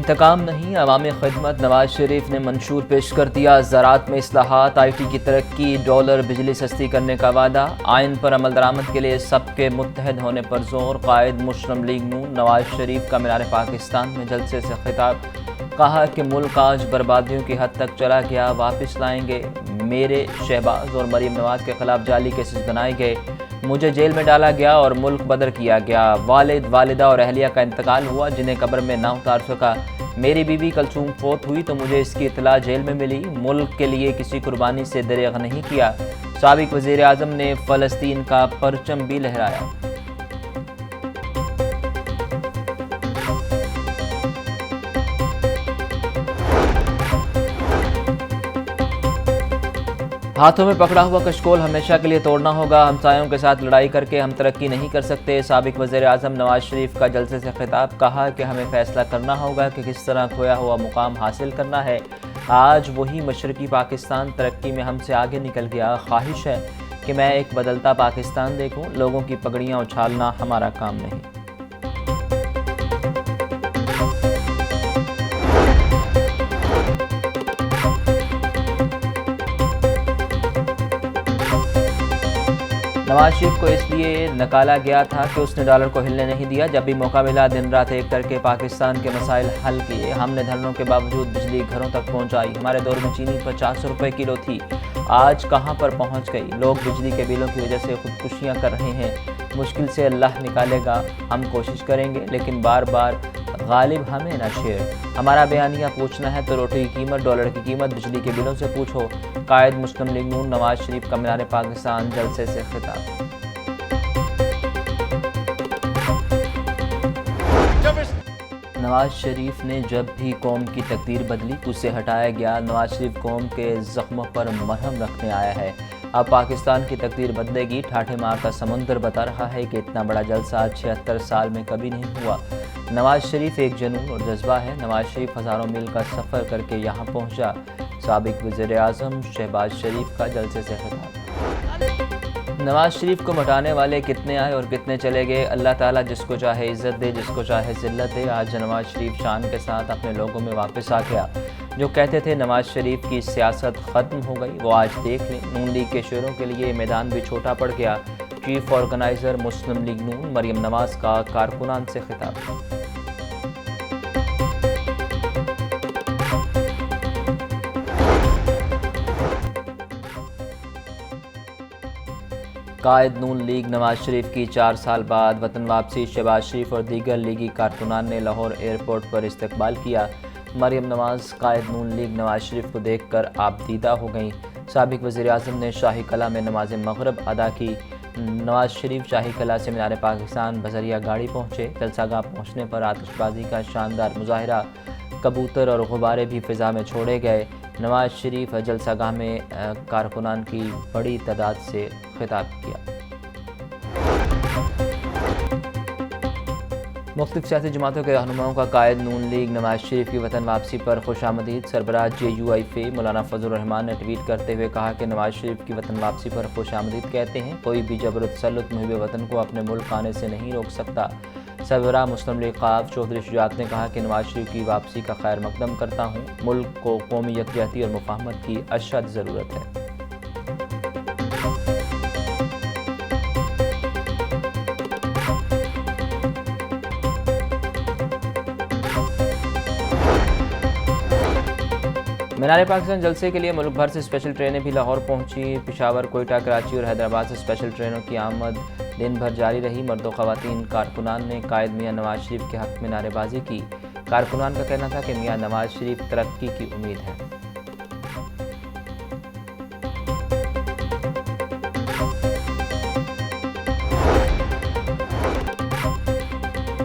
इंतकाम नहीं, अवामी खिदमत। नवाज शरीफ ने मंशूर पेश कर दिया। ज़राअत में इस्लाहात, IT की तरक्की, डॉलर बिजली सस्ती करने का वादा। आइन पर अमल दरामद के लिए सबके मुत्तहद होने पर जोर। कायद मुस्लिम लीग नून नवाज शरीफ का मीनार पाकिस्तान में जलसे से खिताब। कहा कि मुल्क आज बर्बादियों की हद तक चला गया, वापस लाएंगे। मेरे शहबाज और मरीम नवाज के खिलाफ जाली केसेस बनाए गए, मुझे जेल में डाला गया और मुल्क बदर किया गया। वालिद, वालिदा और अहलिया का इंतकाल हुआ जिन्हें कब्र में ना उतार सका। मेरी बीवी कलसूम फोत हुई तो मुझे इसकी इतला जेल में मिली। मुल्क के लिए किसी कुर्बानी से दरेग नहीं किया। साबिक वज़ीर आज़म ने फ़लस्तीन का परचम भी लहराया। हाथों में पकड़ा हुआ कशकोल हमेशा के लिए तोड़ना होगा। हमसायों के साथ लड़ाई करके हम तरक्की नहीं कर सकते। साबिक वज़ीर आज़म नवाज शरीफ का जलसे से खिताब। कहा कि हमें फ़ैसला करना होगा कि किस तरह खोया हुआ मुकाम हासिल करना है। आज वही मशरक़ी पाकिस्तान तरक्की में हमसे आगे निकल गया। ख्वाहिश है कि मैं एक बदलता पाकिस्तान देखूँ। लोगों की पगड़ियाँ उछालना हमारा काम नहीं। नवाज शरीफ को इसलिए नकाला गया था कि उसने डॉलर को हिलने नहीं दिया। जब भी मौका मिला दिन रात एक करके पाकिस्तान के मसाइल हल किए। हमने धरनों के बावजूद बिजली घरों तक पहुंचाई। हमारे दौर में चीनी 50 रुपए किलो थी, आज कहां पर पहुंच गई। लोग बिजली के बिलों की वजह से खुदकुशियां कर रहे हैं। मुश्किल से अल्लाह निकालेगा, हम कोशिश करेंगे, लेकिन बार बार गालिब हमें ना शेर। हमारा बयानिया पूछना है तो रोटी की कीमत, डॉलर की कीमत, बिजली के बिलों से पूछो। कायद मुस्लिम लीग नून नवाज शरीफ का मीनार पाकिस्तान जलसे से खिताब। नवाज शरीफ ने जब भी कौम की तकदीर बदली, उसे हटाया गया। नवाज शरीफ कौम के जख्मों पर मरहम रखने आया है। अब पाकिस्तान की तकदीर बदलेगी। ठाठे मारता समुंदर बता रहा है कि इतना बड़ा जलसा 76 साल में कभी नहीं हुआ। नवाज शरीफ एक जुनून और जज्बा है। नवाज शरीफ हज़ारों मील का सफ़र करके यहाँ पहुँचा। साबिक वज़ीर आज़म शहबाज शरीफ का जलसे से खिताब। नवाज शरीफ को मटाने वाले कितने आए और कितने चले गए। अल्लाह ताला जिसको चाहे इज़्ज़त दे, जिसको चाहे ज़िल्लत दे। आज नवाज शरीफ शान के साथ अपने लोगों में वापस आ गया। जो कहते थे नवाज शरीफ की सियासत ख़त्म हो गई, वो आज देख लें। नून लीग के शेरों के लिए मैदान भी छोटा पड़ गया। चीफ ऑर्गेनाइज़र मुस्लिम लीग नून मरीम नवाज का कारकुनान से खिताब। कायद नून लीग नवाज शरीफ की 4 साल बाद वतन वापसी। शहबाज शरीफ और दीगर लीगी कारकुनान ने लाहौर एयरपोर्ट पर इस्तकबाल किया। मरीम नवाज कायद नून लीग नवाज शरीफ को देखकर आबदीदा हो गईं। साबिक वज़ीर आज़म ने शाही कला में नमाज मगरिब अदा की। नवाज शरीफ शाही कला से मीनार पाकिस्तान बजरिया गाड़ी पहुँचे। जलसागाह पहुँचने पर आतिशबाजी का शानदार मुजाहिरा, कबूतर और गुब्बारे भी फ़िज़ा में छोड़े गए। नवाज शरीफ जलसागाह में कारकुनान की बड़ी तादाद से खिताब किया। मुख्तलिफ सियासी जमातों के रहनुमाओं का कायद नून लीग नवाज शरीफ की वतन वापसी पर खुशामदीद। सरबराह JUIF मौलाना फजल रहमान ने ट्वीट करते हुए कहा कि नवाज शरीफ की वतन वापसी पर खुशामदीद कहते हैं। कोई भी जबर तसल्लुत मुहिब वतन को अपने मुल्क आने से नहीं रोक सकता। सरबराह मुस्लिम लीग क़ाफ चौधरी शुजात ने कहा कि नवाज शरीफ की वापसी का खैर मकदम करता हूँ। मुल्क को कौमी यकजहती और मुफाहमत की अशद ज़रूरत है। मीनार पाकिस्तान जलसे के लिए मुल्क भर से स्पेशल ट्रेनें भी लाहौर पहुंची। पेशावर, कोयटा, कराची और हैदराबाद से स्पेशल ट्रेनों की आमद दिन भर जारी रही। मर्द व ख़वातीन कारकुनान ने कायद मियाँ नवाज शरीफ के हक़ में नारेबाजी की। कारकुनान का कहना था कि मियाँ नवाज शरीफ तरक्की की उम्मीद है।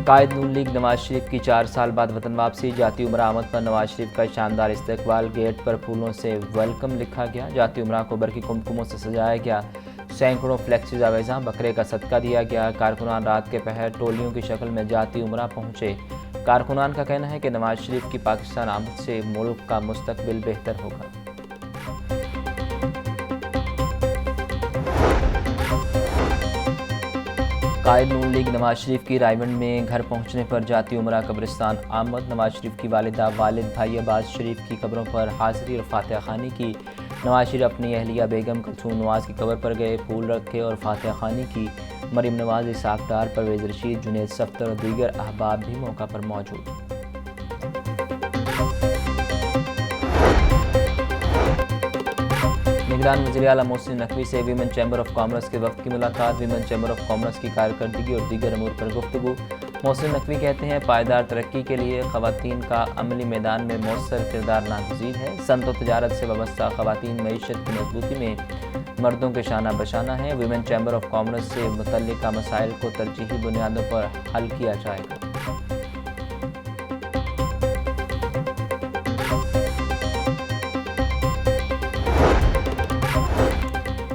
कायद नून लीग नवाज शरीफ की 4 साल बाद वतन वापसी। जाती उमरा आमद पर नवाज शरीफ का शानदार इस्तकबाल। गेट पर फूलों से वेलकम लिखा गया। जाती उमरा को बरकी कुमकुमों से सजाया गया। सैकड़ों फ्लेक्सिस आवेज़ां बकरे का सदका दिया गया। कारकुनान रात के पहर टोलियों की शक्ल में जाती उमरा पहुँचे। कारकुनान का कहना है कि नवाज शरीफ की पाकिस्तान आमद से मुल्क का मुस्तकबिल बेहतर होगा। कायद नून लीग नवाज शरीफ की रायगंज में घर पहुंचने पर जाती उमरा कब्रिस्तान आमद। नवाज शरीफ की वालिदा, वालिद, भाई अब्बास शरीफ की कब्रों पर हाजिरी और फातिहा खानी की। नवाज शरीफ अपनी अहलिया बेगम कुलसूम नवाज की कब्र पर गए, फूल रखे और फातिहा खानी की। मरीम नवाज, इसाक डार, परवेज़ रशीद, जुनैद सफ्तर और दीगर अहबाब भी मौका पर मौजूद। निगरान वज़ीर आला मोहसिन नकवी से वीमेन चैम्बर ऑफ कॉमर्स के वक्त की मुलाकात। वीमेन चैम्बर ऑफ कॉमर्स की कारकर्दगी और दीगर अमूर पर गुफ्तगू। मोहसिन नकवी कहते हैं, पायदार तरक्की के लिए ख़वातीन का अमली मैदान में मौसर किरदार नागुज़ीर है। सनत व तजारत से वाबस्ता ख़वातीन मईशत की मजबूती में मर्दों के शाना बशाना है। वीमेन चैम्बर ऑफ कॉमर्स से मुतल्लिका मसाइल को तरजीही बुनियादों पर हल किया जाएगा।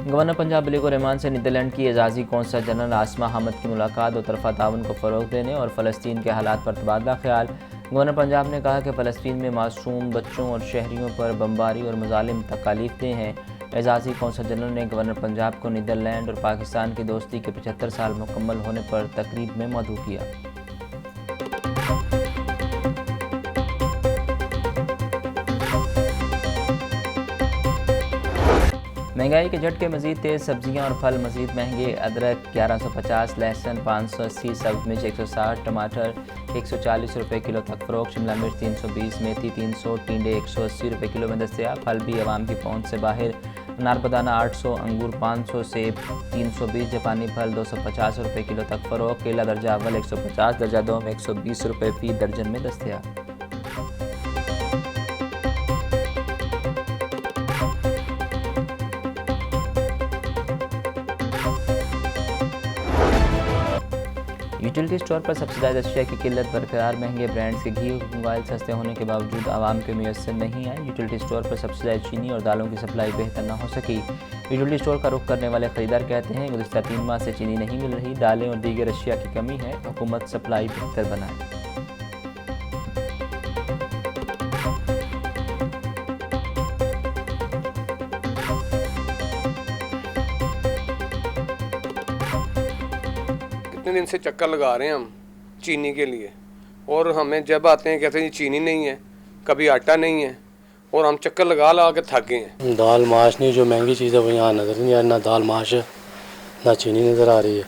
गवर्नर पंजाब बलीगुर रहमान से नीदरलैंड की एजाज़ी कौंसल जनरल आसमा हामिद की मुलाकात। दो तरफ़ा ताउन को फ़रोग़ देने और फ़लस्तीन के हालात पर तबादला ख्याल। गवर्नर पंजाब ने कहा कि फ़लस्तीन में मासूम बच्चों और शहरियों पर बमबारी और मज़ालिम तकालीफ दे हैं। एजाज़ी कौंसल जनरल ने गवर्नर पंजाब को नीदरलैंड और पाकिस्तान की दोस्ती के 75 साल मुकम्मल होने पर तकरीब में मदऊ किया। महंगाई के झटके मजीद तेज़, सब्जियां और फल मजीद महंगे। अदरक 1150, लहसुन 580, सब्ज़ मिर्च 160, टमाटर 140 रुपये किलो तक फ़रोख्त। शिमला मिर्च 320, मेथी 300, टिंडे 180 रुपये किलो में दस्तयाब। फल भी अवाम की पहुंच से बाहर। अनार बदाना 800, अंगूर 500, सेब 320, जापानी फल 250 रुपये किलो तक फ़रोख्त। केला दर्जा अव्वल 150, दर्जा दो में 120 रुपये फ़ी दर्जन में दस्तयाब। यूटिलिटी स्टोर पर सब्सिडाइज अशिया की किल्लत बरकरार। महंगे ब्रांड्स के घी और मोबाइल सस्ते होने के बावजूद आवाम के मुयस्सर नहीं आए। यूटिलिटी स्टोर पर सब्सिडाइज चीनी और दालों की सप्लाई बेहतर न हो सकी। यूटिलिटी स्टोर का रुख करने वाले खरीदार कहते हैं, गुज़िश्ता 3 माह से चीनी नहीं मिल रही, दालें और दीगर अशिया की कमी है, हुकूमत सप्लाई बेहतर बनाए। कितने दिन से चक्कर लगा रहे हैं हम चीनी के लिए, और हमें जब आते हैं कहते हैं चीनी नहीं है, कभी आटा नहीं है, और हम चक्कर लगा लगा के थक गए हैं। दाल माश नहीं, जो महंगी चीज़ है वो यहाँ नज़र नहीं आ रही, ना दाल माश है ना चीनी नज़र आ रही है।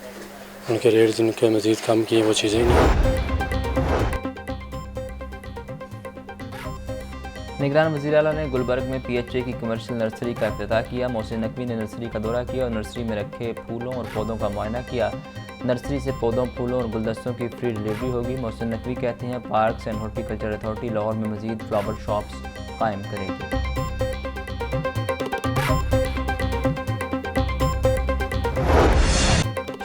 उनके रेट जिनके मज़ीद कम किए वो चीज़ें नहीं। निगरान वज़ीर आला ने गुलबर्ग में PHA की कमर्शियल नर्सरी का इफ्तिताह किया। मोहसिन नकवी ने नर्सरी का दौरा किया और नर्सरी में रखे फूलों और पौधों का मुआयना किया। नर्सरी से पौधों, फूलों और गुलदस्तों की फ्री डिलीवरी होगी। मोहसिन नकवी कहते हैं, parks and horticulture authority Lahore में मज़ीद फ्लावर शॉप्स कायम करेगी।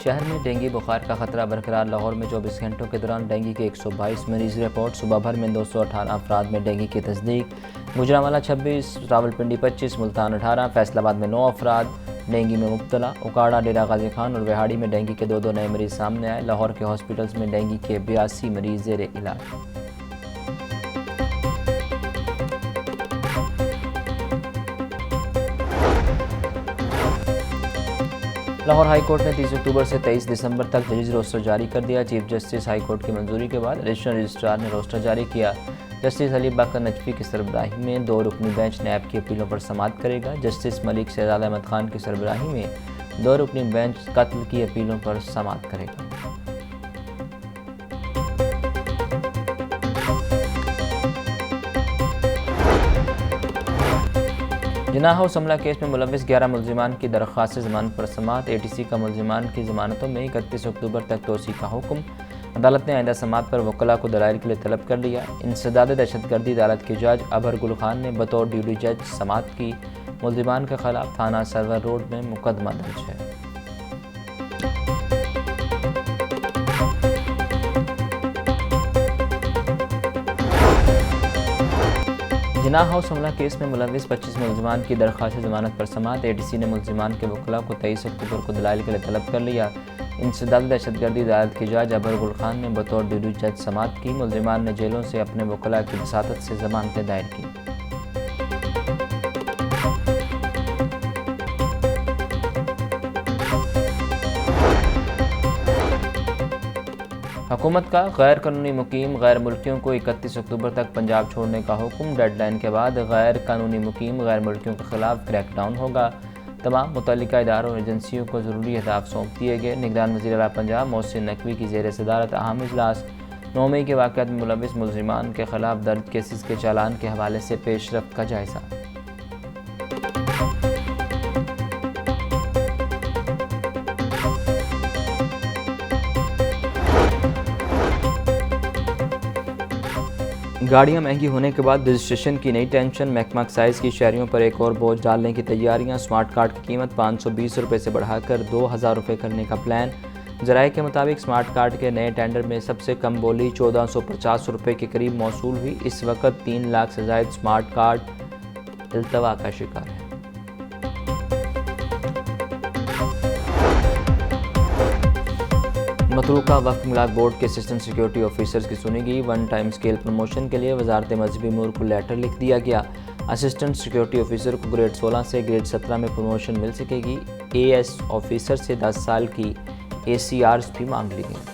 शहर में डेंगू बुखार का खतरा बरकरार। लाहौर में 24 घंटों के दौरान डेंगू के 122 मरीज रिपोर्ट। सुबह भर में 218 अफराद में डेंगू की तस्दीक। गुजरांवाला 26, रावलपिंडी 25, मुल्तान 18, फैसलाबाद में 9 अफराद डेंगू में मुब्तला। उकाड़ा, डेरा गाजी खान और विहाड़ी में डेंगू के 2 नए मरीज सामने आए। लाहौर के हॉस्पिटल्स में डेंगू के 82 मरीज ज़ेरे इलाज। लाहौर हाई कोर्ट ने 30 अक्टूबर से 23 दिसंबर तक जजेज रोस्टर जारी कर दिया। चीफ जस्टिस हाई कोर्ट की मंजूरी के बाद एडिशनल रजिस्ट्रार ने रोस्टर जारी किया। जस्टिस अली बाकर नजफी की सरबराही में 2 रुकनी बेंच नैब की अपीलों पर समाअत करेगा। जस्टिस मलिक शहजाद अहमद खान की सरबराही में 2 रुकनी बेंच कत्ल की अपीलों पर समाअत करेगा। जिनाह हाउस हमला केस में मुलविस 11 मुलजिमान की दरख्वास्त ज़मानत पर समाअत। ATC का मुलजिमान की ज़मानतों में 31 अक्टूबर तक तोसी का हुक्म। अदालत ने आइंदा समाअत पर वकला को दलाइल के लिए तलब कर लिया। इंसदाद दहशतगर्दी अदालत के जज अबर गुल खान ने बतौर ड्यूटी जज समाअत की। मुलजिमान के खिलाफ थाना सरवर रोड में मुकदमा दर्ज है। जिनाह हाउस हमला केस में मुलविस 25 मुलजिमान की दरख्वास्त ज़मानत पर समाअत। ATC ने मुलजिमान के वकला को 23 अक्टूबर को दलाइल के लिए तलब कर लिया। इंसदाद दहशतगर्दी अदालत के जज अबर गुल खान ने बतौर ड्यूटी जज समाअत की। मुलजिमान ने जेलों से अपने वकला की वसातत से ज़मानतें दायर की। हुकूमत का गैर कानूनी मुकीम गैर मुल्कियों को 31 अक्टूबर तक पंजाब छोड़ने का हुक्म। डेडलाइन के बाद गैर कानूनी मुकीम गैर मुल्कियों के खिलाफ क्रैकडाउन होगा। तमाम मुतल्लिका इदारों और एजेंसियों को ज़रूरी अहदाफ सौंप दिए गए। निगरान वज़ीर आला पंजाब मोहसिन नकवी की ज़ेर सदारत अहम इजलास। 9 मई के वाक़यात में मुलविस मुलज़िमान के खिलाफ दर्ज केसेस के चालान के हवाले से पेशरफ्त का जायज़ा। गाड़ियां महंगी होने के बाद रजिस्ट्रेशन की नई टेंशन। महकमा एक्साइज की शहरियों पर एक और बोझ डालने की तैयारियां। स्मार्ट कार्ड की कीमत 520 रुपये से बढ़ाकर 2000 रुपये करने का प्लान। ज़राए के मुताबिक स्मार्ट कार्ड के नए टेंडर में सबसे कम बोली 1450 रुपये के करीब मौसूल हुई। इस वक्त 3 लाख से ज़ायद स्मार्ट कार्ड इल्तवा का शिकार है। मतरूका वक्फ मिलाद बोर्ड के असिस्टेंट सिक्योरिटी ऑफिसर्स की सुनी गई। 1 टाइम स्केल प्रमोशन के लिए वजारत मजहबी अमूर को लेटर लिख दिया गया। असिस्टेंट सिक्योरिटी ऑफिसर को ग्रेड 16 से ग्रेड 17 में प्रमोशन मिल सकेगी। AS ऑफिसर से 10 साल की ACRs भी मांग ली गई।